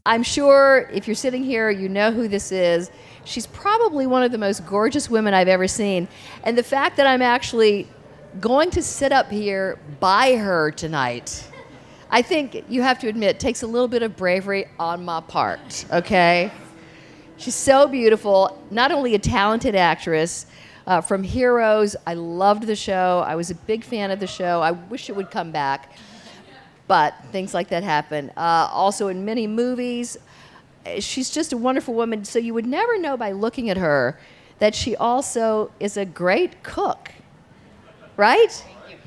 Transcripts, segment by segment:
I'm sure if you're sitting here, you know who this is. She's probably one of the most gorgeous women I've ever seen. And the fact that I'm actually going to sit up here by her tonight, I think you have to admit, takes a little bit of bravery on my part, okay? She's so beautiful, not only a talented actress, from Heroes. I loved the show. I was a big fan of the show. I wish it would come back. But things like that happen. Also in many movies. She's just a wonderful woman. So you would never know by looking at her that she also is a great cook. Right?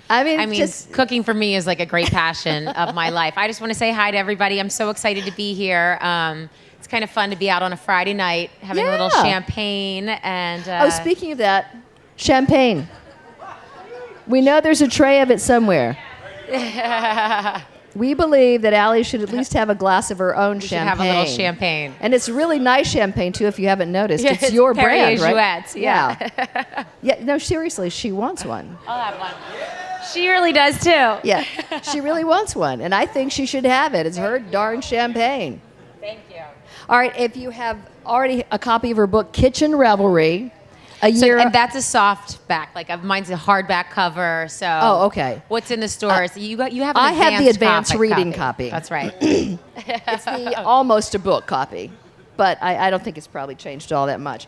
I mean, cooking for me is like a great passion of my life. I just want to say hi to everybody. I'm so excited to be here. It's kind of fun to be out on a Friday night having a little champagne. And speaking of that, champagne. We know there's a tray of it somewhere. We believe that Allie should at least have a glass of her own champagne. Should have a little champagne. And it's really nice champagne, too, if you haven't noticed. It's your brand, right? Yeah. Yeah, no, seriously, she wants one. I'll have one. She really does, too. Yeah, she really wants one, and I think she should have it. It's her darn champagne. Thank you. All right, if you have already a copy of her book, Kitchen Revelry, and that's a soft back, mine's a hardback cover. So, okay. What's in the stores? You have an I have the advanced reading copy. That's right. It's the almost a book copy, but I don't think it's probably changed all that much.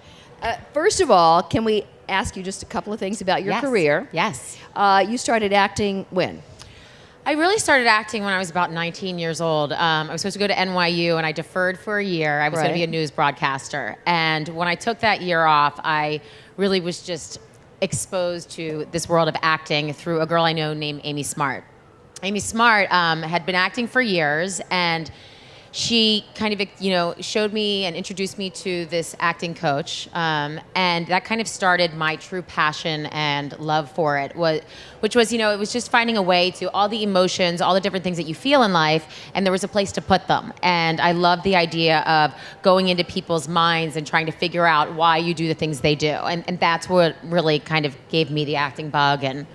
First of all, can we ask you just a couple of things about your career? Yes. You started acting when? I really started acting when I was about 19 years old. I was supposed to go to NYU, and I deferred for a year. I was going to be a news broadcaster. And when I took that year off, I really was just exposed to this world of acting through a girl I know named Amy Smart. Amy Smart had been acting for years, and she kind of, showed me and introduced me to this acting coach, and that kind of started my true passion and love for it, which was, it was just finding a way to all the emotions, all the different things that you feel in life, and there was a place to put them. And I loved the idea of going into people's minds and trying to figure out why you do the things they do. And that's what really kind of gave me the acting bug, and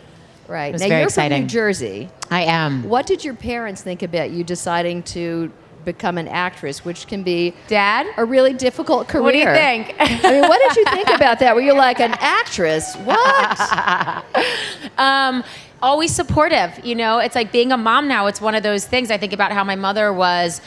right. It was now, very you're exciting. From New Jersey. I am. What did your parents think about you deciding to become an actress, which can be Dad? A really difficult career? What do you think? I mean, what did you think about that? Were you like, an actress? What? Always supportive. It's like being a mom now. It's one of those things. I think about how my mother was.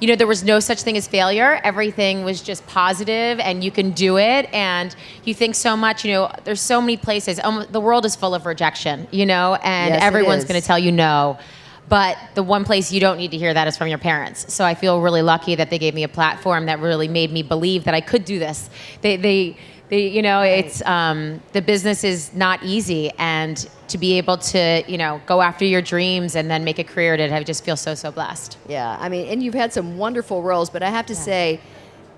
There was no such thing as failure. Everything was just positive, and you can do it. And you think so much. There's so many places. The world is full of rejection. And yes, everyone's going to tell you no. But the one place you don't need to hear that is from your parents. So I feel really lucky that they gave me a platform that really made me believe that I could do this. It's the business is not easy, and to be able to, go after your dreams and then make a career at it, I just feel so blessed. Yeah, I mean, and you've had some wonderful roles, but I have to say,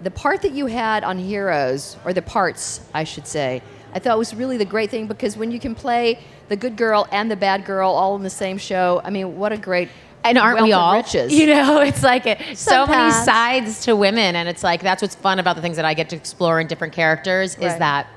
the part that you had on Heroes, or the parts, I should say, I thought was really the great thing, because when you can play the good girl and the bad girl all in the same show, I mean, what a great and aren't we all? Riches. It's like so many sides to women, and it's like that's what's fun about the things that I get to explore in different characters is that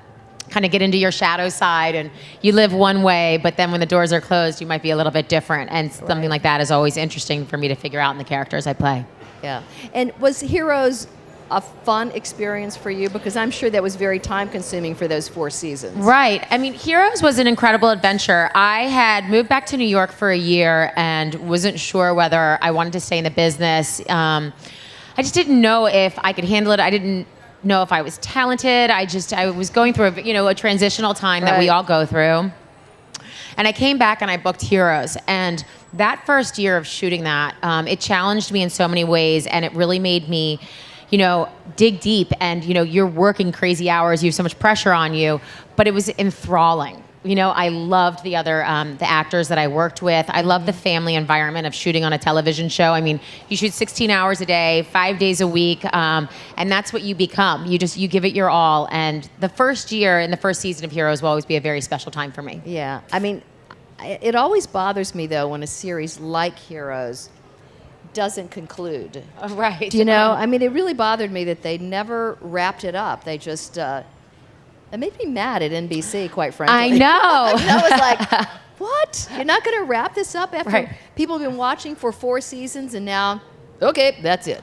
kind of get into your shadow side, and you live one way, but then when the doors are closed, you might be a little bit different, and something like that is always interesting for me to figure out in the characters I play. Yeah, and was Heroes a fun experience for you? Because I'm sure that was very time-consuming for those 4 seasons. Right. I mean, Heroes was an incredible adventure. I had moved back to New York for a year and wasn't sure whether I wanted to stay in the business. I just didn't know if I could handle it. I didn't know if I was talented. I was going through a transitional time that we all go through. And I came back and I booked Heroes. And that first year of shooting that, it challenged me in so many ways, and it really made me dig deep, and, you're working crazy hours, you have so much pressure on you, but it was enthralling. I loved the other, the actors that I worked with. I loved the family environment of shooting on a television show. I mean, you shoot 16 hours a day, 5 days a week, and that's what you become. You give it your all. And the first year and the first season of Heroes will always be a very special time for me. Yeah. I mean, it always bothers me, though, when a series like Heroes doesn't conclude. Right. Do you know? I mean, it really bothered me that they never wrapped it up. They just, it made me mad at NBC, quite frankly. I know. I was like, what? You're not going to wrap this up after people have been watching for 4 seasons, and now, okay, that's it.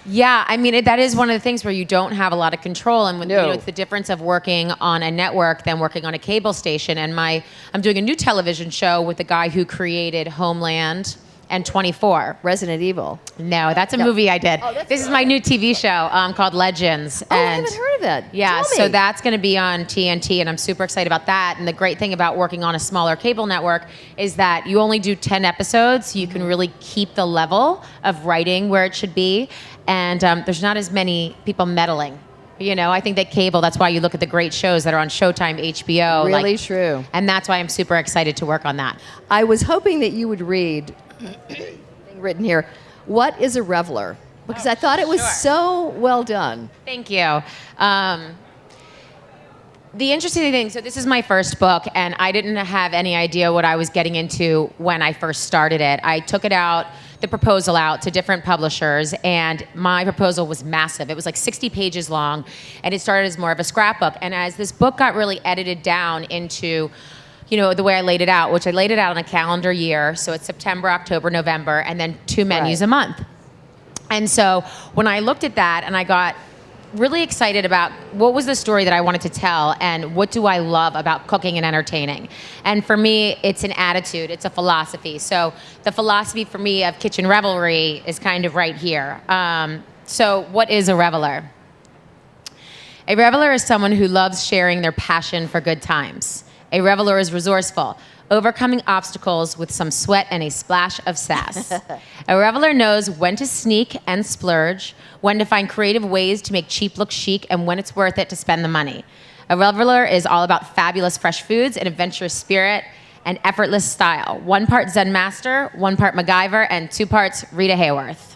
Yeah, I mean, that is one of the things where you don't have a lot of control. And when, No. it's the difference of working on a network than working on a cable station. And I'm doing a new television show with the guy who created Homeland and 24. Resident Evil. No, that's a movie I did. Oh, that's This is my new TV show called Legends. Oh, I haven't heard of it. Yeah, Tell so me. that's going to be on TNT, and I'm super excited about that. And the great thing about working on a smaller cable network is that you only do 10 episodes, so you can really keep the level of writing where it should be. And there's not as many people meddling. I think that cable, that's why you look at the great shows that are on Showtime, HBO. Really true. And that's why I'm super excited to work on that. I was hoping that you would read, written here, what is a reveler? Because I thought it was so well done. Thank you. The interesting thing, so this is my first book, and I didn't have any idea what I was getting into when I first started it. I took the proposal out to different publishers, and my proposal was massive. It was like 60 pages long, and it started as more of a scrapbook. And as this book got really edited down into the way I laid it out, which I laid it out on a calendar year, so it's September, October, November, and then 2 menus a month. And so when I looked at that, and I got really excited about what was the story that I wanted to tell and what do I love about cooking and entertaining. And for me, it's an attitude, it's a philosophy. So the philosophy for me of Kitchen Revelry is kind of right here. So what is a reveler? A reveler is someone who loves sharing their passion for good times. A reveler is resourceful, overcoming obstacles with some sweat and a splash of sass. A reveler knows when to sneak and splurge, when to find creative ways to make cheap look chic, and when it's worth it to spend the money. A reveler is all about fabulous fresh foods, an adventurous spirit, and effortless style. 1 part Zen master, 1 part MacGyver, and 2 parts Rita Hayworth.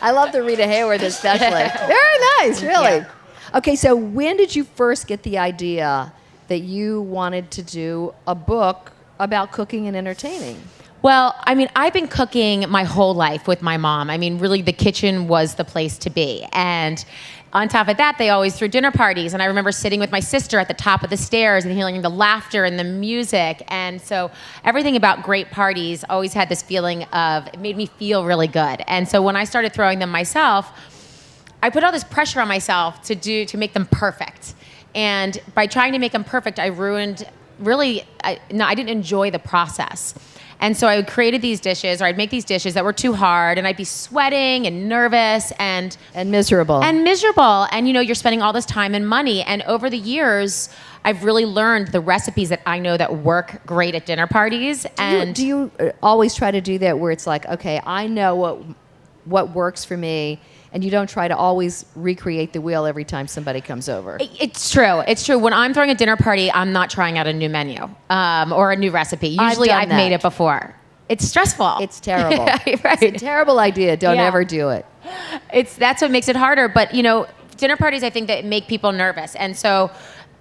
I love the Rita Hayworth especially. Very nice, really. Yeah. Okay, so when did you first get the idea that you wanted to do a book about cooking and entertaining? Well, I mean, I've been cooking my whole life with my mom. I mean, really, the kitchen was the place to be. And on top of that, they always threw dinner parties. And I remember sitting with my sister at the top of the stairs and hearing the laughter and the music. And so everything about great parties always had this feeling of, it made me feel really good. And so when I started throwing them myself, I put all this pressure on myself to make them perfect. And by trying to make them perfect, I ruined, I didn't enjoy the process. And so I created these dishes, or I'd make these dishes that were too hard, and I'd be sweating and nervous and miserable. And miserable. And you're spending all this time and money. And over the years, I've really learned the recipes that I know that work great at dinner parties. Do you always try to do that where it's like, okay, I know what works for me, and you don't try to always recreate the wheel every time somebody comes over? It's true. It's true. When I'm throwing a dinner party, I'm not trying out a new menu or a new recipe. Usually I've made it before. It's stressful. It's terrible. Right. It's a terrible idea. Don't ever do it. That's what makes it harder. But, dinner parties, I think, that make people nervous. And so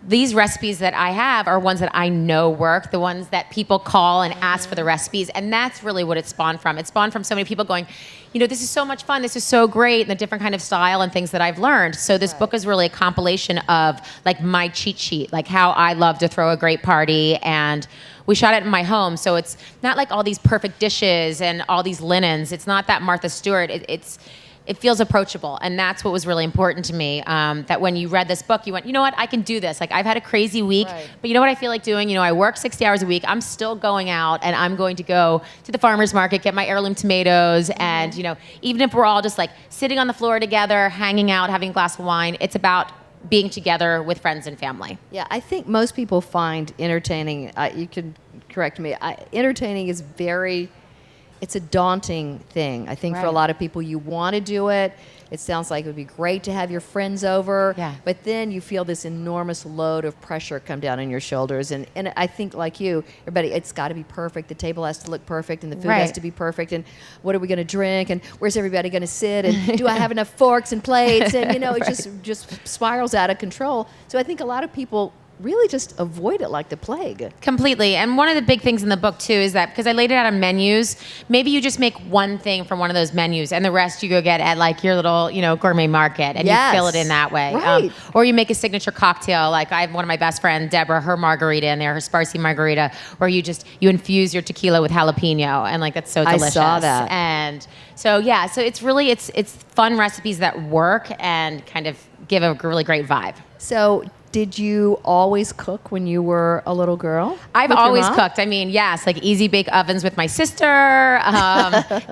these recipes that I have are ones that I know work, the ones that people call and ask for the recipes. And that's really what it spawned from. It spawned from so many people going, this is so much fun. This is so great. And the different kind of style and things that I've learned. So this book is really a compilation of like my cheat sheet, like how I love to throw a great party. And we shot it in my home. So it's not like all these perfect dishes and all these linens. It's not that Martha Stewart. It feels approachable, and that's what was really important to me, that when you read this book, you went, you know what, I can do this. Like, I've had a crazy week, but you know what I feel like doing? I work 60 hours a week. I'm still going out, and I'm going to go to the farmer's market, get my heirloom tomatoes, and, even if we're all just, like, sitting on the floor together, hanging out, having a glass of wine, it's about being together with friends and family. Yeah, I think most people find entertaining, you can correct me, entertaining is it's a daunting thing. I think for a lot of people, you want to do it. It sounds like it would be great to have your friends over. Yeah. But then you feel this enormous load of pressure come down on your shoulders. And I think, like you, everybody, it's got to be perfect. The table has to look perfect, and the food has to be perfect. And what are we going to drink? And where's everybody going to sit? And do I have enough forks and plates? And, it just spirals out of control. So I think a lot of people really just avoid it like the plague. Completely. And one of the big things in the book too is that because I laid it out on menus, maybe you just make one thing from one of those menus and the rest you go get at like your little, gourmet market and Yes. you fill it in that way. Right. Or you make a signature cocktail. Like I have one of my best friends, Deborah, her margarita in there, her spicy margarita, where you infuse your tequila with jalapeno and like that's so delicious. I saw that. And so yeah, so it's really it's fun recipes that work and kind of give a really great vibe. So did you always cook when you were a little girl? I've with your always mom? cooked. I mean, yes, like easy bake ovens with my sister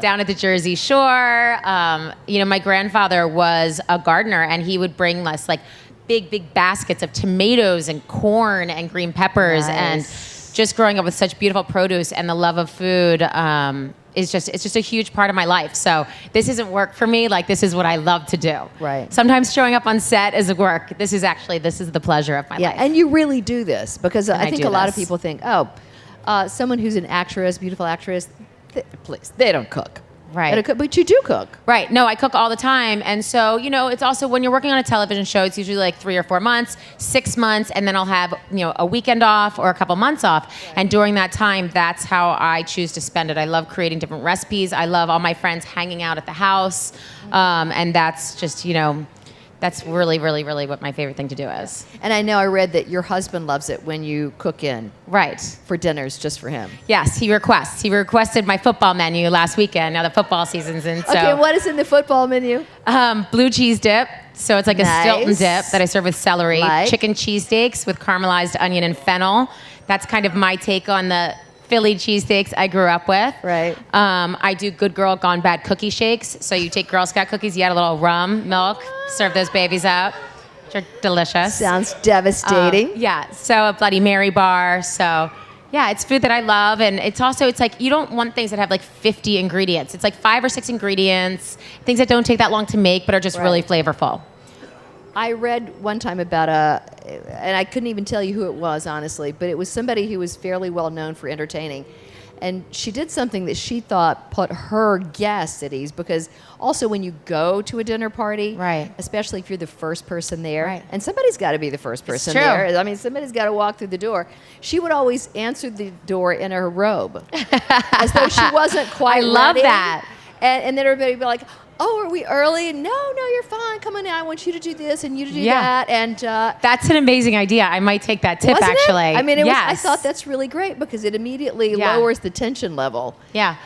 down at the Jersey Shore. My grandfather was a gardener, and he would bring us like big baskets of tomatoes and corn and green peppers. Nice. And just growing up with such beautiful produce and the love of food it's just a huge part of my life. So this isn't work for me. Like this is what I love to do. Right. Sometimes showing up on set is work. This is the pleasure of my life. And you really do this because I think do a lot of this. people think, someone who's an actress, beautiful actress, please, they don't cook. Right. They don't cook, but you do cook. Right. No, I cook all the time. And so, it's also when you're working on a television show, it's usually like 3 or 4 months, 6 months, and then I'll have, a weekend off or a couple months off. Right. And during that time, that's how I choose to spend it. I love creating different recipes. I love all my friends hanging out at the house. And that's just, that's really, really, really what my favorite thing to do is. And I know I read that your husband loves it when you cook in. Right. For dinners just for him. Yes, he requests. He requested my football menu last weekend. Now the football season's in. So. Okay, what is in the football menu? Blue cheese dip. So it's like Nice. a Stilton dip that I serve with celery. Like. Chicken cheesesteaks with caramelized onion and fennel. That's kind of my take on the Philly cheesesteaks I grew up with. Right. I do good girl, gone bad cookie shakes. So you take Girl Scout cookies, you add a little rum, milk, serve those babies up. Which are delicious. Sounds devastating. Yeah. So a Bloody Mary bar. So yeah, it's food that I love. And it's like you don't want things that have like 50 ingredients. It's like 5 or 6 ingredients, things that don't take that long to make, but are just really flavorful. I read one time about and I couldn't even tell you who it was, honestly, but it was somebody who was fairly well known for entertaining. And she did something that she thought put her guests at ease because also when you go to a dinner party, right. especially if you're the first person there, right. and somebody's got to be the first person true. there. I mean, somebody's got to walk through the door. She would always answer the door in her robe as though she wasn't quite ready. I love that. And then everybody would be like, oh, are we early? No, you're fine. Come on in. I want you to do this and you to do that. And that's an amazing idea. I might take that tip, wasn't actually. it? I mean, yes. I thought that's really great because it immediately lowers the tension level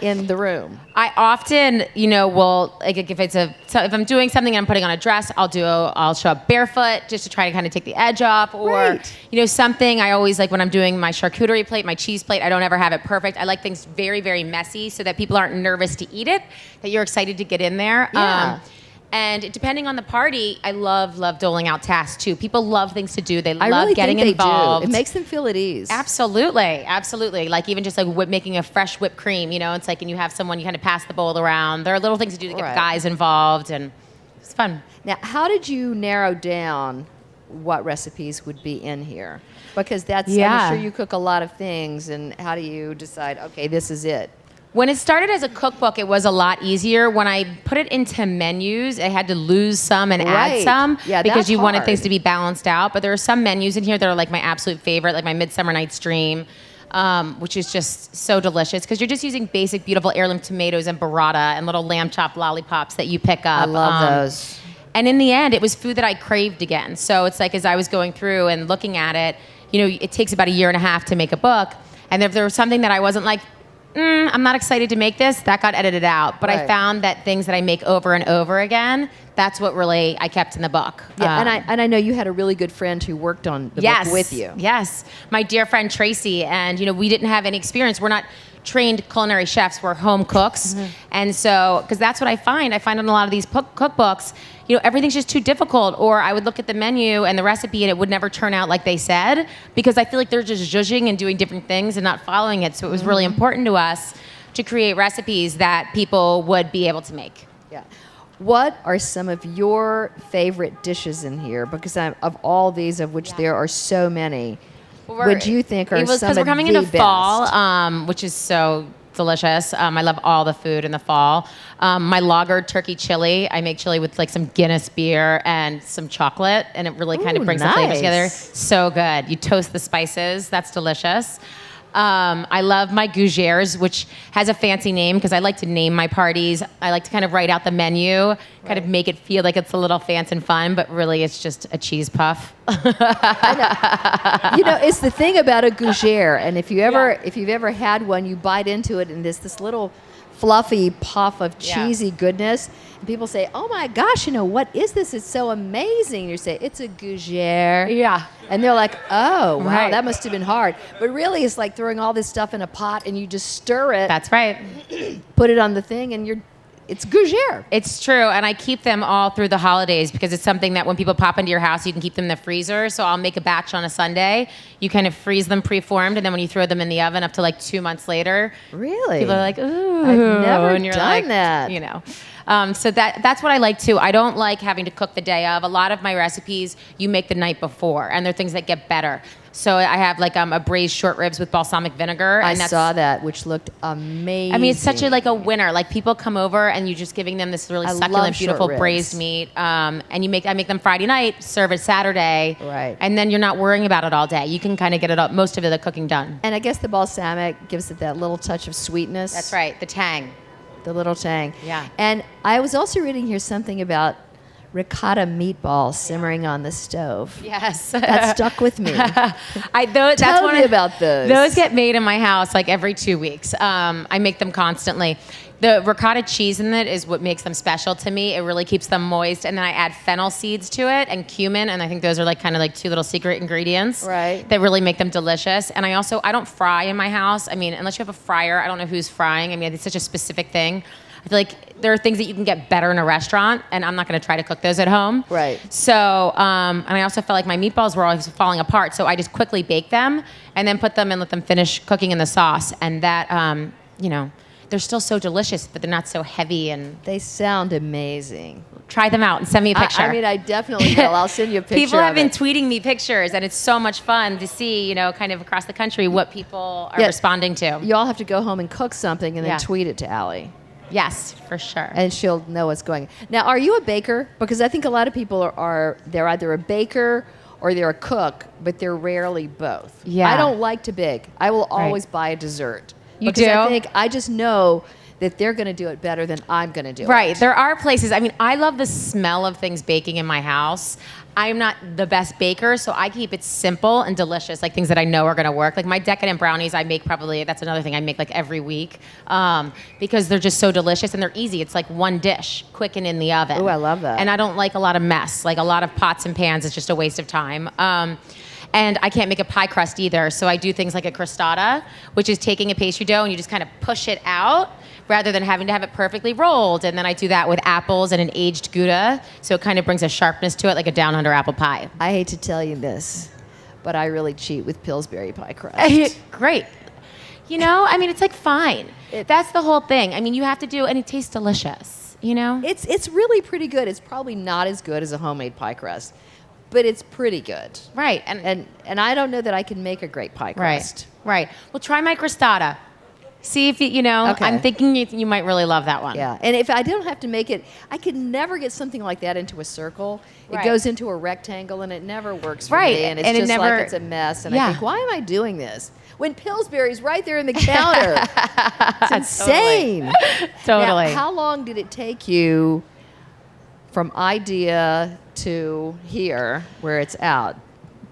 in the room. I often, will, like if I'm doing something and I'm putting on a dress, I'll show up barefoot just to try to kind of take the edge off. Or, something I always like when I'm doing my charcuterie plate, my cheese plate, I don't ever have it perfect. I like things very, very messy so that people aren't nervous to eat it, that you're excited to get in there. Yeah. And depending on the party, I love doling out tasks too. People love things to do. They love really getting think involved. They do. It makes them feel at ease. Absolutely. Like even just like making a fresh whipped cream, it's like, and you have someone, you kind of pass the bowl around. There are little things to do to get guys involved, and it's fun. Now, how did you narrow down what recipes would be in here? Because I'm sure you cook a lot of things, and how do you decide, okay, this is it? When it started as a cookbook, it was a lot easier. When I put it into menus, I had to lose some and add some because you wanted things to be balanced out. But there are some menus in here that are like my absolute favorite, like my Midsummer Night's Dream, which is just so delicious because you're just using basic, beautiful heirloom tomatoes and burrata and little lamb chop lollipops that you pick up. I love those. And in the end, it was food that I craved again. So it's like as I was going through and looking at it, it takes about 1.5 years to make a book. And if there was something that I wasn't like, I'm not excited to make this, that got edited out. But I found that things that I make over and over again, that's what really I kept in the book. Yeah, and I know you had a really good friend who worked on the book with you. Yes, my dear friend Tracy, and we didn't have any experience. We're not trained culinary chefs, we're home cooks. Mm-hmm. And so, because that's what I find in a lot of these cookbooks, everything's just too difficult, or I would look at the menu and the recipe and it would never turn out like they said, because I feel like they're just zhuzhing and doing different things and not following it. So it was really important to us to create recipes that people would be able to make. Yeah. What are some of your favorite dishes in here? Because of all these, of which there are so many, would you think are some of the best? Because we're coming into fall, which is so delicious. I love all the food in the fall. My lagered turkey chili, I make chili with like some Guinness beer and some chocolate, and it really kind of brings the flavors together. So good. You toast the spices. That's delicious. I love my gougères, which has a fancy name because I like to name my parties. I like to kind of write out the menu, kind of make it feel like it's a little fancy and fun, but really it's just a cheese puff. You know, it's the thing about a gougère, and if you've ever had one, you bite into it, and there's this little fluffy puff of cheesy goodness. And people say, "Oh my gosh, you know, what is this? It's so amazing." You say, "It's a gougère." Yeah. And they're like, "Oh, wow, that must have been hard." But really, it's like throwing all this stuff in a pot, and you just stir it. That's right. Put it on the thing, and it's gougère. It's true, and I keep them all through the holidays because it's something that when people pop into your house, you can keep them in the freezer. So I'll make a batch on a Sunday. You kind of freeze them preformed, and then when you throw them in the oven up to like 2 months later, Really? people are like, "Ooh." I've never and you're done like, that. You know. So that's what I like too. I don't like having to cook the day of. A lot of my recipes you make the night before, and they're things that get better. So I have like a braised short ribs with balsamic vinegar. I saw that, which looked amazing. I mean, it's such a winner. Like people come over and you just giving them this really succulent, beautiful braised meat. And I make them Friday night, serve it Saturday. Right. And then you're not worrying about it all day. You can kind of get it up, most of the cooking done. And I guess the balsamic gives it that little touch of sweetness. That's right. The tang. The little tang. Yeah. And I was also reading here something about ricotta meatballs simmering on the stove. Yes. That stuck with me. Tell me about those. Those get made in my house like every 2 weeks. I make them constantly. The ricotta cheese in it is what makes them special to me. It really keeps them moist. And then I add fennel seeds to it and cumin. And I think those are like kind of like two little secret ingredients that really make them delicious. And I don't fry in my house. I mean, unless you have a fryer, I don't know who's frying. I mean, it's such a specific thing. I feel like there are things that you can get better in a restaurant, and I'm not going to try to cook those at home. Right. So, and I also felt like my meatballs were always falling apart, so I just quickly bake them and then put them and let them finish cooking in the sauce. And that, they're still so delicious, but they're not so heavy. And they sound amazing. Try them out and send me a picture. I mean, I definitely will. I'll send you a picture. People have been tweeting me pictures, and it's so much fun to see, kind of across the country what people are responding to. You all have to go home and cook something and then tweet it to Allie. Yes, for sure. And she'll know what's going on. Now, are you a baker? Because I think a lot of people they're either a baker or they're a cook, but they're rarely both. Yeah. I don't like to bake. I will always buy a dessert. You because I just know that they're going to do it better than I'm going to do it. Right. There are places. I mean, I love the smell of things baking in my house. I'm not the best baker, so I keep it simple and delicious, like things that I know are going to work. Like my decadent brownies, I make that's another thing I make like every week because they're just so delicious and they're easy. It's like one dish, quick and in the oven. Oh, I love that. And I don't like a lot of mess. Like a lot of pots and pans is just a waste of time. And I can't make a pie crust either, so I do things like a crostata, which is taking a pastry dough and you just kind of push it out rather than having to have it perfectly rolled. And then I do that with apples and an aged Gouda, so it kind of brings a sharpness to it like a down under apple pie. I hate to tell you this, but I really cheat with Pillsbury pie crust. Great. I mean, it's like fine. That's the whole thing. I mean, you have to do, and it tastes delicious, It's really pretty good. It's probably not as good as a homemade pie crust, but it's pretty good. Right. And I don't know that I can make a great pie crust. Right. Well, try my crostata. See if okay. I'm thinking you might really love that one. Yeah, and if I don't have to make it, I could never get something like that into a circle. It goes into a rectangle, and it never works for me. And it's like it's a mess. And I think, why am I doing this? When Pillsbury's right there in the counter. It's insane. Totally. Now, how long did it take you from idea to here, where it's out?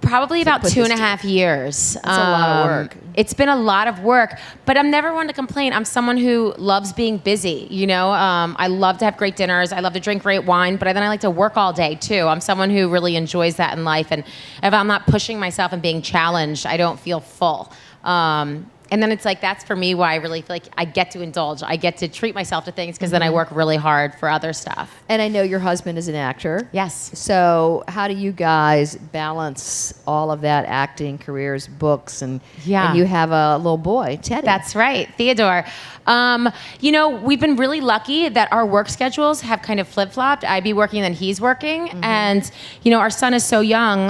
Probably about 2.5 years. That's a lot of work. It's been a lot of work, but I'm never one to complain. I'm someone who loves being busy. I love to have great dinners. I love to drink great wine, but then I like to work all day too. I'm someone who really enjoys that in life, and if I'm not pushing myself and being challenged, I don't feel full. And then it's like, that's for me why I really feel like I get to indulge. I get to treat myself to things because then I work really hard for other stuff. And I know your husband is an actor. Yes. So how do you guys balance all of that, acting, careers, books, and you have a little boy, Teddy. That's right, Theodore. We've been really lucky that our work schedules have kind of flip-flopped. I be working and then he's working. And, our son is so young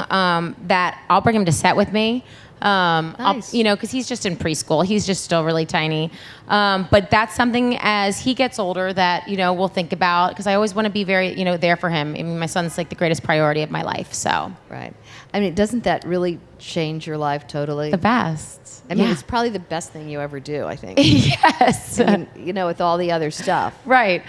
that I'll bring him to set with me. Nice. Because he's just in preschool. He's just still really tiny. But that's something as he gets older that, we'll think about, because I always want to be very, there for him. I mean, my son's like the greatest priority of my life, so. Right. I mean, doesn't that really change your life totally? The best. I mean, Yeah. it's probably the best thing you ever do, I think. Yes. I mean, with all the other stuff. Right.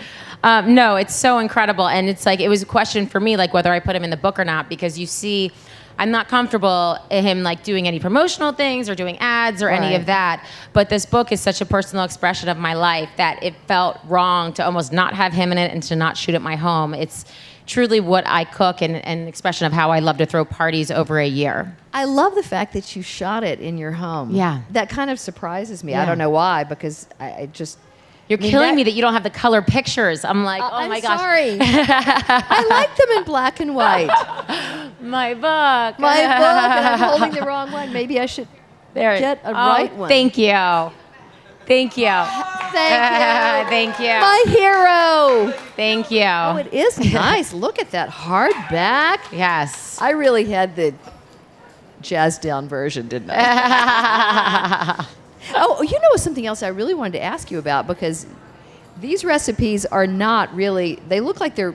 No, it's so incredible. And it's like, it was a question for me, like whether I put him in the book or not, because you see, I'm not comfortable in him like doing any promotional things or doing ads or any Right. of that. But this book is such a personal expression of my life that it felt wrong to almost not have him in it and to not shoot at my home. It's truly what I cook and an expression of how I love to throw parties over a year. I love the fact that you shot it in your home. Yeah. That kind of surprises me. Yeah. I don't know why, because I just... You're killing me that you don't have the color pictures. I'm like, oh my gosh. Sorry. I like them in black and white. My book. My book, and I'm holding the wrong one. Maybe I should get a right one. Thank you. Thank you. Thank you. Thank you. My hero. Thank you. Oh, it is nice. Look at that hardback. Yes. I really had the jazzed down version, didn't I? Oh, something else I really wanted to ask you about, because these recipes are not really, they look like they're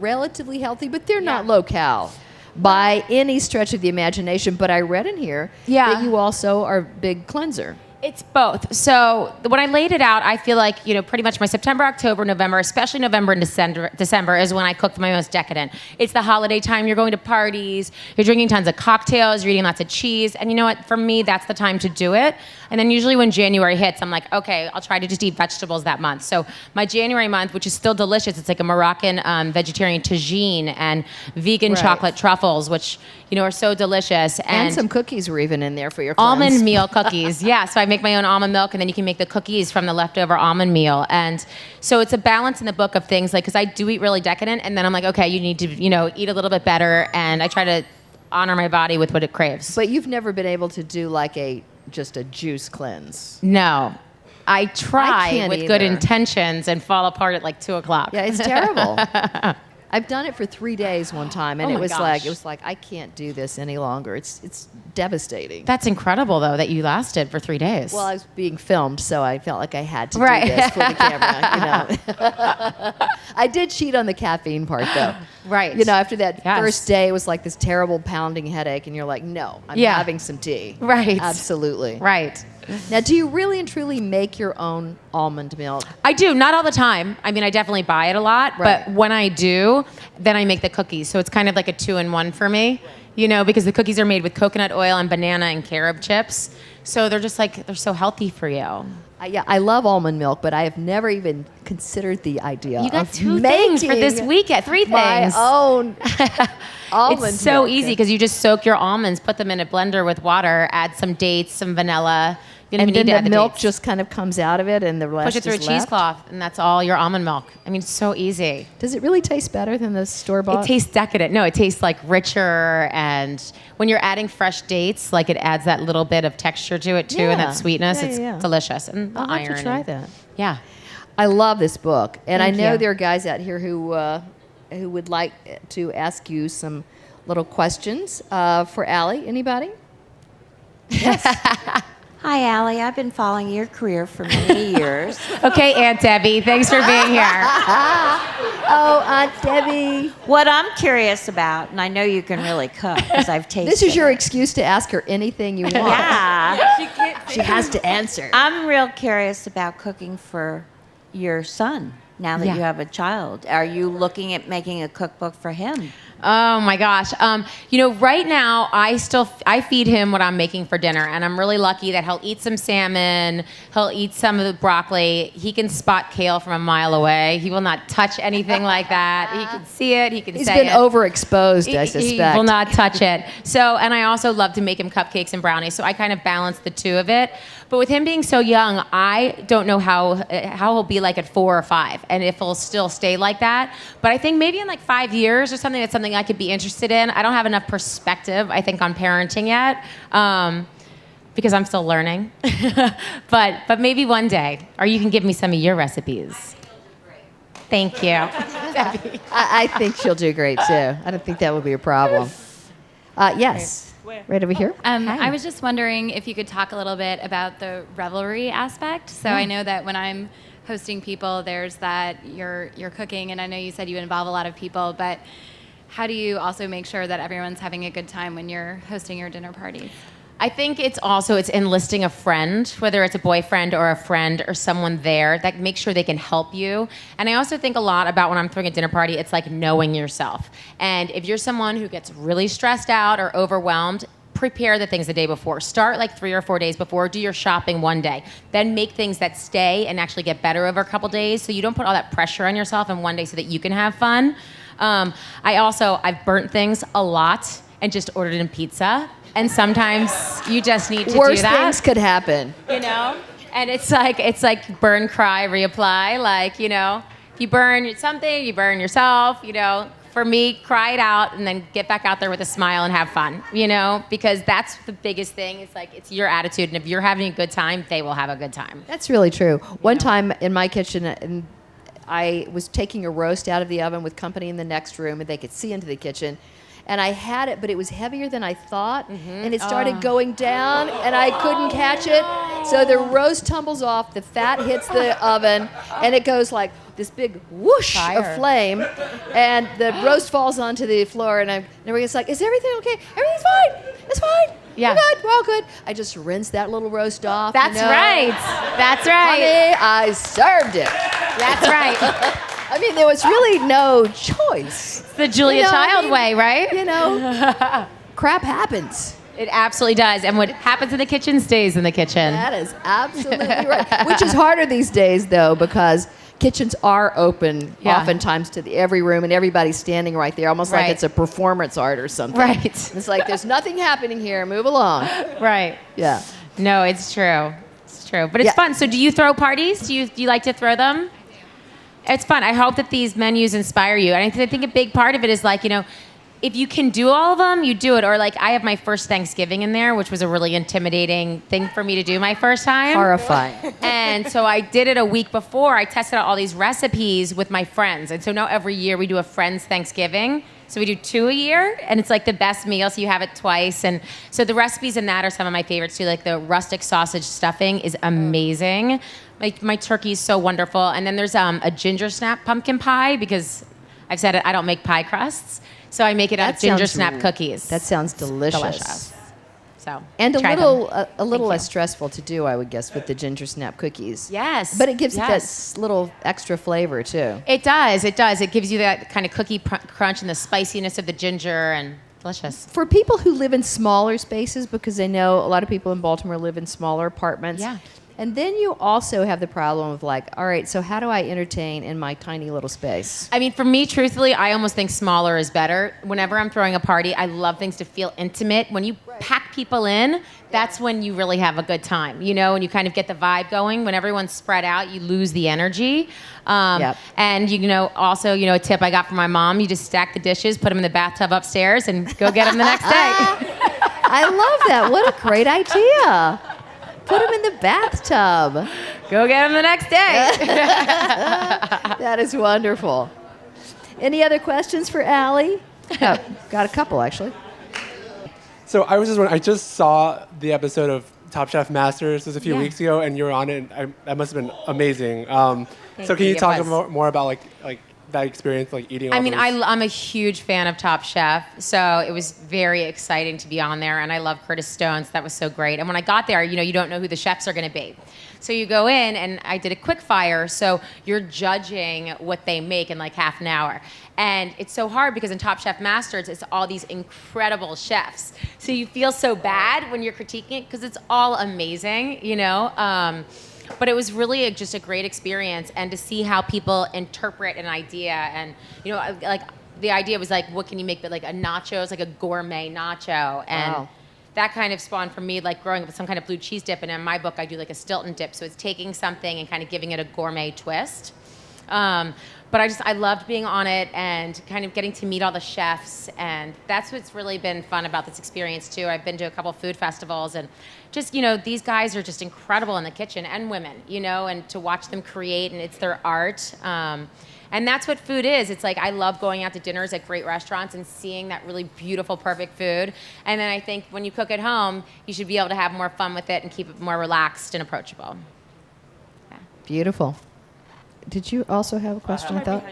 relatively healthy, but they're not low cal by any stretch of the imagination. But I read in here that you also are a big cleanser. It's both. So when I laid it out, I feel like, pretty much my September, October, November, especially November and December is when I cook my most decadent. It's the holiday time. You're going to parties. You're drinking tons of cocktails. You're eating lots of cheese. And you know what? For me, that's the time to do it. And then usually when January hits, I'm like, okay, I'll try to just eat vegetables that month. So my January month, which is still delicious, it's like a Moroccan vegetarian tagine and vegan chocolate truffles, which, are so delicious. And some cookies were even in there for your cleanse. Almond meal cookies. Yeah, so I make my own almond milk, and then you can make the cookies from the leftover almond meal. And so it's a balance in the book of things, like, because I do eat really decadent, and then I'm like, okay, you need to, eat a little bit better, and I try to honor my body with what it craves. But you've never been able to do like just a juice cleanse. No. I try can't with good either. intentions and fall apart at like 2 o'clock. Yeah, it's terrible. I've done it for 3 days one time, and Oh it my was gosh. like I can't do this any longer. It's devastating. That's incredible, though, that you lasted for 3 days. Well, I was being filmed, so I felt like I had to Right. do this for the camera. I did cheat on the caffeine part, though. Right. After that Yes. first day, it was like this terrible pounding headache, and you're like, no, I'm having some tea. Right. Absolutely. Right. Now, do you really and truly make your own almond milk? I do, not all the time. I mean, I definitely buy it a lot, Right. but when I do, then I make the cookies. So it's kind of like a 2-in-1 for me, because the cookies are made with coconut oil and banana and carob chips. So they're just like, they're so healthy for you. I love almond milk, but I have never even considered the idea You got of 2 things for this making weekend, 3 things. my own almond It's so milk. easy because you just soak your almonds, put them in a blender with water, add some dates, some vanilla. You don't And even need then to add the the milk dates. just kind of comes out of it, and the rest Push it through a is left? cheesecloth, and that's all your almond milk. I mean, it's so easy. Does it really taste better than the store-bought? It tastes decadent. No, it tastes like richer, and when you're adding fresh dates, like it adds that little bit of texture to it too, and Yeah. that sweetness. Yeah, It's yeah. delicious, and the I'll have iron. to try and- that. Yeah. I love this book, and Thank I know you. there are guys out here who would like to ask you some little questions for Allie. Anybody? Hi, Allie. I've been following your career for many years. Okay, Aunt Debbie, thanks for being here. Oh, Aunt Debbie. What I'm curious about, and I know you can really cook because I've tasted This is your it. excuse to ask her anything you want. Yeah. She has to answer. I'm real curious about cooking for your son now that Yeah. you have a child. Are you looking at making a cookbook for him? Oh my gosh. Right now I feed him what I'm making for dinner, and I'm really lucky that he'll eat some salmon, he'll eat some of the broccoli. He can spot kale from a mile away. He will not touch anything like that. He can see it, he can He's say been it. overexposed, I He suspect. will not touch it. So, and I also love to make him cupcakes and brownies. So I kind of balance the two of it. But with him being so young, I don't know how he'll be like at 4 or 5, and if he'll still stay like that. But I think maybe in like 5 years or something, that's something I could be interested in. I don't have enough perspective, I think, on parenting yet. Because I'm still learning, but maybe one day, or you can give me some of your recipes. Thank you. I think she'll do great too. I don't think that will be a problem. Yes. Right over here. I was just wondering if you could talk a little bit about the Revelry aspect. So I know that when I'm hosting people, there's that you're cooking, and I know you said you involve a lot of people, but how do you also make sure that everyone's having a good time when you're hosting your dinner parties? I think it's enlisting a friend, whether it's a boyfriend or a friend or someone there that makes sure they can help you. And I also think a lot about when I'm throwing a dinner party, it's like knowing yourself. And if you're someone who gets really stressed out or overwhelmed, prepare the things the day before. Start like 3 or 4 days before. Do your shopping one day. Then make things that stay and actually get better over a couple days, so you don't put all that pressure on yourself in one day so that you can have fun. I've burnt things a lot and just ordered in pizza. And sometimes you just need to do that. Worst things could happen. You know? And it's like burn, cry, reapply. Like, you know, if you burn something, you burn yourself, you know. For me, cry it out and then get back out there with a smile and have fun, you know? Because that's the biggest thing. It's like, it's your attitude. And if you're having a good time, they will have a good time. That's really true. One time in my kitchen, and I was taking a roast out of the oven with company in the next room, and they could see into the kitchen. And I had it, but it was heavier than I thought, and it started going down, and I couldn't catch it. So the roast tumbles off, the fat hits the oven, and it goes like this big whoosh of flame, and the roast falls onto the floor, and everybody's like, "Is everything okay? Everything's fine. It's fine. Yeah. We're good. We're all good." I just rinsed that little roast off. That's right. That's right. Honey, I served it. That's right. I mean, there was really no choice. It's the Julia Child way, right? You know, crap happens. It absolutely does. And what happens in the kitchen stays in the kitchen. That is absolutely right. Which is harder these days, though, because kitchens are open oftentimes to every room, and everybody's standing right there, almost like it's a performance art or something. Right. It's like, there's nothing happening here. Move along. Right. Yeah. No, it's true. It's true. But it's fun. So do you throw parties? Do you like to throw them? It's fun. I hope that these menus inspire you. And I think a big part of it is like, you know, if you can do all of them, you do it. Or like I have my first Thanksgiving in there, which was a really intimidating thing for me to do my first time. Horrifying. And so I did it a week before. I tested out all these recipes with my friends. And so now every year we do a friend's Thanksgiving. So we do 2 a year, and it's like the best meal, so you have it twice. And so the recipes in that are some of my favorites too. Like the rustic sausage stuffing is amazing. My turkey is so wonderful. And then there's a ginger snap pumpkin pie, because I've said it, I don't make pie crusts. So I make it out of ginger snap cookies. That sounds delicious. So and try a little less stressful to do, I would guess, with the ginger snap cookies. Yes. But it gives it that little extra flavor, too. It does. It does. It gives you that kind of cookie crunch and the spiciness of the ginger, and delicious. For people who live in smaller spaces, because I know a lot of people in Baltimore live in smaller apartments. Yeah. And then you also have the problem of like, all right, so how do I entertain in my tiny little space? I mean, for me, truthfully, I almost think smaller is better. Whenever I'm throwing a party, I love things to feel intimate. When you pack people in, that's when you really have a good time, you know, and you kind of get the vibe going. When everyone's spread out, you lose the energy. And, you know, also, you know, a tip I got from my mom, you just stack the dishes, put them in the bathtub upstairs, and go get them the next day. I love that. What a great idea. Put them in the bathtub. Go get them the next day. That is wonderful. Any other questions for Allie? Oh, got a couple, actually. So I was just wondering, I just saw the episode of Top Chef Masters just a few weeks ago, and you were on it, and that must have been amazing. So can you talk more about like that experience, like eating all I mean, those? I'm a huge fan of Top Chef, so it was very exciting to be on there, and I love Curtis Stone, so that was so great. And when I got there, you know, you don't know who the chefs are going to be. So you go in, and I did a quick fire, so you're judging what they make in like half an hour. And it's so hard because in Top Chef Masters, it's all these incredible chefs. So you feel so bad when you're critiquing it because it's all amazing, you know? But it was really just a great experience, and to see how people interpret an idea. And, you know, like the idea was like, what can you make, but like a nachos, like a gourmet nacho. And that kind of spawned for me, like growing up with some kind of blue cheese dip. And in my book, I do like a Stilton dip. So it's taking something and kind of giving it a gourmet twist. But I loved being on it and kind of getting to meet all the chefs. And that's what's really been fun about this experience, too. I've been to a couple food festivals, and just, you know, these guys are just incredible in the kitchen, and women, you know, and to watch them create, and it's their art. And that's what food is. It's like I love going out to dinners at great restaurants and seeing that really beautiful, perfect food. And then I think when you cook at home, you should be able to have more fun with it and keep it more relaxed and approachable. Yeah. Beautiful. Did you also have a question? I thought.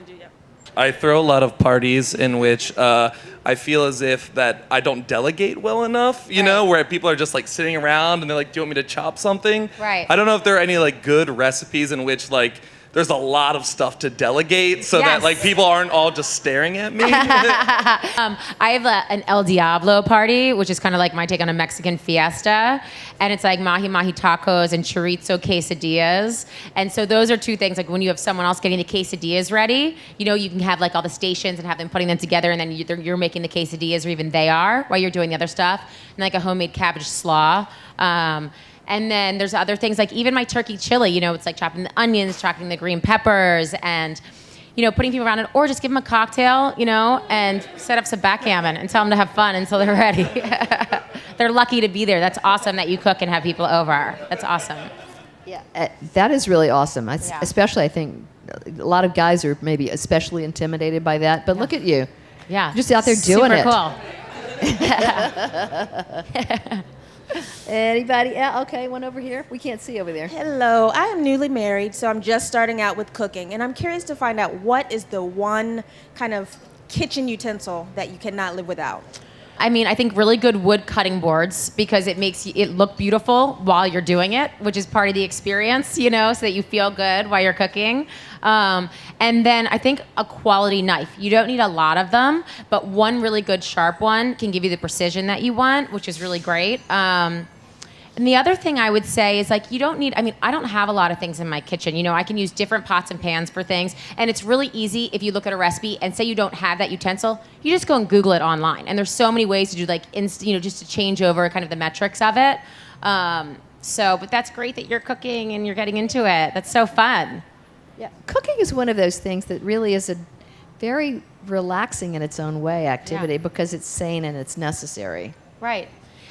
I throw a lot of parties in which I feel as if that I don't delegate well enough, you know, where people are just like sitting around and they're like, do you want me to chop something? Right. I don't know if there are any like good recipes in which like there's a lot of stuff to delegate so that like people aren't all just staring at me. I have an El Diablo party, which is kind of like my take on a Mexican fiesta. And it's like mahi-mahi tacos and chorizo quesadillas. And so those are two things. Like when you have someone else getting the quesadillas ready, you know, you can have like all the stations and have them putting them together. And then you're making the quesadillas, or even they are, while you're doing the other stuff. And like a homemade cabbage slaw. And then there's other things like even my turkey chili, you know, it's like chopping the onions, chopping the green peppers, and, you know, putting people around it, or just give them a cocktail, you know, and set up some backgammon and tell them to have fun until they're ready. They're lucky to be there. That's awesome that you cook and have people over. That's awesome. Yeah, that is really awesome. Especially, I think a lot of guys are maybe especially intimidated by that. But look at you. Yeah. Just out there doing it. Super cool. Anybody? Yeah, okay, one over here. We can't see over there. Hello, I am newly married, so I'm just starting out with cooking, and I'm curious to find out what is the one kind of kitchen utensil that you cannot live without. I mean, I think really good wood cutting boards, because it makes it look beautiful while you're doing it, which is part of the experience, you know, so that you feel good while you're cooking. And then I think a quality knife. You don't need a lot of them, but one really good sharp one can give you the precision that you want, which is really great. And the other thing I would say is like you don't need, I mean, I don't have a lot of things in my kitchen. You know, I can use different pots and pans for things. And it's really easy if you look at a recipe and say you don't have that utensil, you just go and Google it online. And there's so many ways to do like, you know, just to change over kind of the metrics of it. But that's great that you're cooking and you're getting into it. That's so fun. Yeah, cooking is one of those things that really is a very relaxing in its own way activity because it's sane and it's necessary. Right.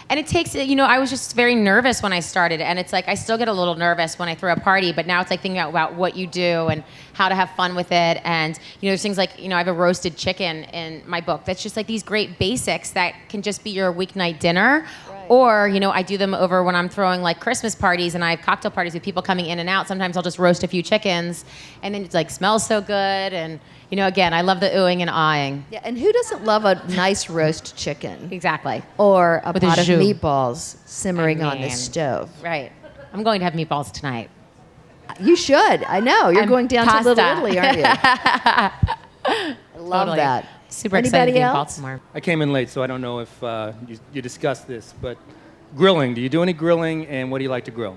And it takes, you know, I was just very nervous when I started. And it's like, I still get a little nervous when I throw a party, but now it's like thinking about what you do and how to have fun with it. And, you know, there's things like, you know, I have a roasted chicken in my book. That's just like these great basics that can just be your weeknight dinner. Right. Or, you know, I do them over when I'm throwing like Christmas parties and I have cocktail parties with people coming in and out. Sometimes I'll just roast a few chickens and then it like smells so good. And, you know, again, I love the oohing and aahing. Yeah, and who doesn't love a nice roast chicken? Exactly. Or a With pot a of jus. meatballs simmering on the stove. Right. I'm going to have meatballs tonight. You should. I know. You're going down to Little Italy, aren't you? I love Totally. that. Super excited to Anybody be in else? Baltimore. I came in late, so I don't know if you discussed this, but grilling. Do you do any grilling, and what do you like to grill?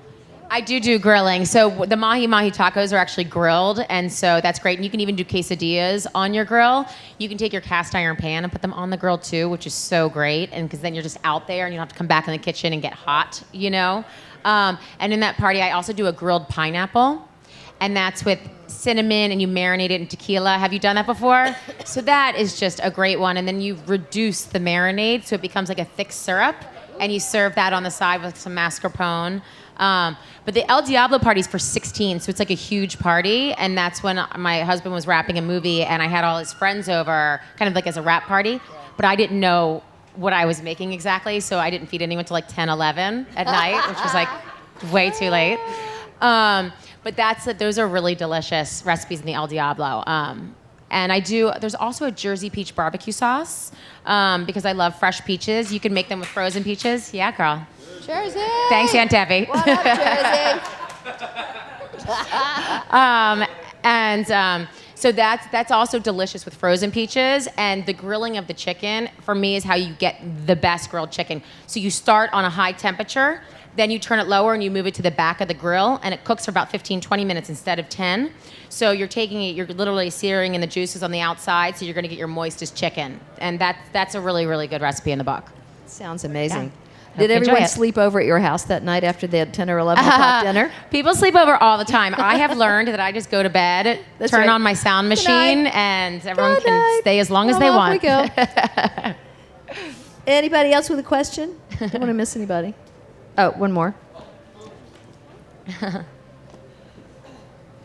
I do grilling. So the mahi-mahi tacos are actually grilled, and so that's great. And you can even do quesadillas on your grill. You can take your cast iron pan and put them on the grill too, which is so great. And because then you're just out there and you don't have to come back in the kitchen and get hot, you know. And in that party, I also do a grilled pineapple, and that's with cinnamon, and you marinate it in tequila. Have you done that before? So that is just a great one. And then you reduce the marinade so it becomes like a thick syrup, and you serve that on the side with some mascarpone. But the El Diablo party's for 16, so it's like a huge party, and that's when my husband was wrapping a movie, and I had all his friends over, kind of like as a wrap party, but I didn't know what I was making exactly, so I didn't feed anyone till like 10, 11 at night, which was like way too late. But those are really delicious recipes in the El Diablo. And there's also a Jersey peach barbecue sauce, because I love fresh peaches. You can make them with frozen peaches. Yeah, girl. Jersey. Thanks, Aunt Debbie. What up, Jersey? So that's also delicious with frozen peaches. And the grilling of the chicken, for me, is how you get the best grilled chicken. So you start on a high temperature, then you turn it lower and you move it to the back of the grill, and it cooks for about 15, 20 minutes instead of 10. So you're you're literally searing in the juices on the outside, so you're gonna get your moistest chicken. And that's a really, really good recipe in the book. Sounds amazing. Yeah. Did Enjoy everyone it. sleep over at your house that night after they had 10 or 11 o'clock dinner? People sleep over all the time. I have learned that I just go to bed, That's turn right. on my sound machine, night. and everyone Good can night. stay as long as Well, they off we want. go. Anybody else with a question? Don't want to miss anybody. Oh, one more.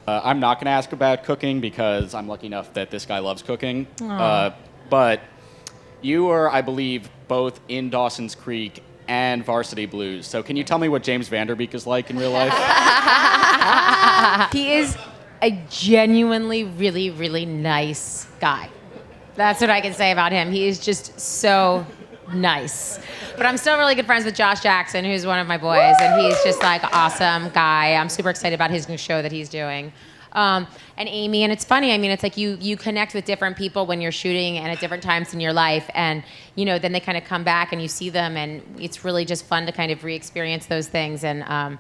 I'm not going to ask about cooking because I'm lucky enough that this guy loves cooking. But you were, I believe, both in Dawson's Creek and Varsity Blues. So can you tell me what James Vanderbeek is like in real life? He is a genuinely really, really nice guy. That's what I can say about him. He is just so nice. But I'm still really good friends with Josh Jackson, who's one of my boys, and he's just like awesome guy. I'm super excited about his new show that he's doing. And Amy, and it's funny, I mean, it's like you connect with different people when you're shooting and at different times in your life, and then they kind of come back and you see them, and it's really just fun to kind of re-experience those things, and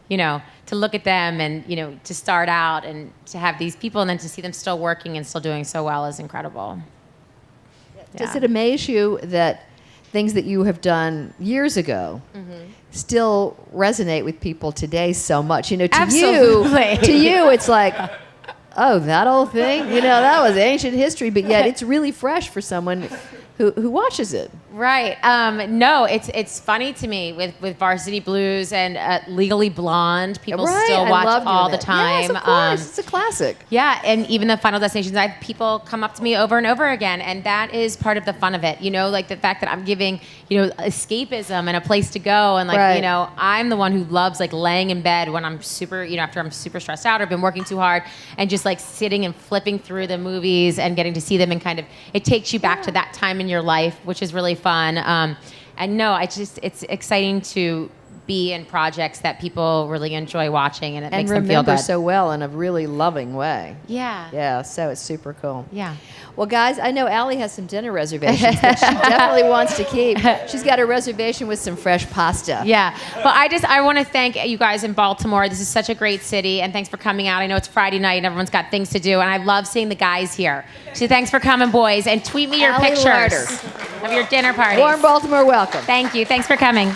to look at them and to start out and to have these people and then to see them still working and still doing so well is incredible. Does it amaze you that things that you have done years ago still resonate with people today so much? Absolutely. To you, it's like, oh, that old thing? That was ancient history, but yet it's really fresh for someone who watches it. Right. No, it's funny to me with Varsity Blues and Legally Blonde. People still watch all the time. Yes, of course. It's a classic. Yeah, and even the Final Destinations, I have people come up to me over and over again, and that is part of the fun of it. Like the fact that I'm giving, escapism and a place to go, and I'm the one who loves laying in bed when I'm super, after I'm super stressed out or been working too hard, and just sitting and flipping through the movies and getting to see them, and kind of it takes you back to that time in your life, which is really fun. And no, it's exciting to be in projects that people really enjoy watching, and it makes them feel good. And remember so well in a really loving way. Yeah. Yeah, so it's super cool. Yeah. Well, guys, I know Allie has some dinner reservations that she definitely wants to keep. She's got a reservation with some fresh pasta. Yeah. Well, I want to thank you guys in Baltimore. This is such a great city, and thanks for coming out. I know it's Friday night and everyone's got things to do, and I love seeing the guys here. So thanks for coming, boys, and tweet me your Allie pictures Larter of your dinner parties. Warm Baltimore welcome. Thank you. Thanks for coming.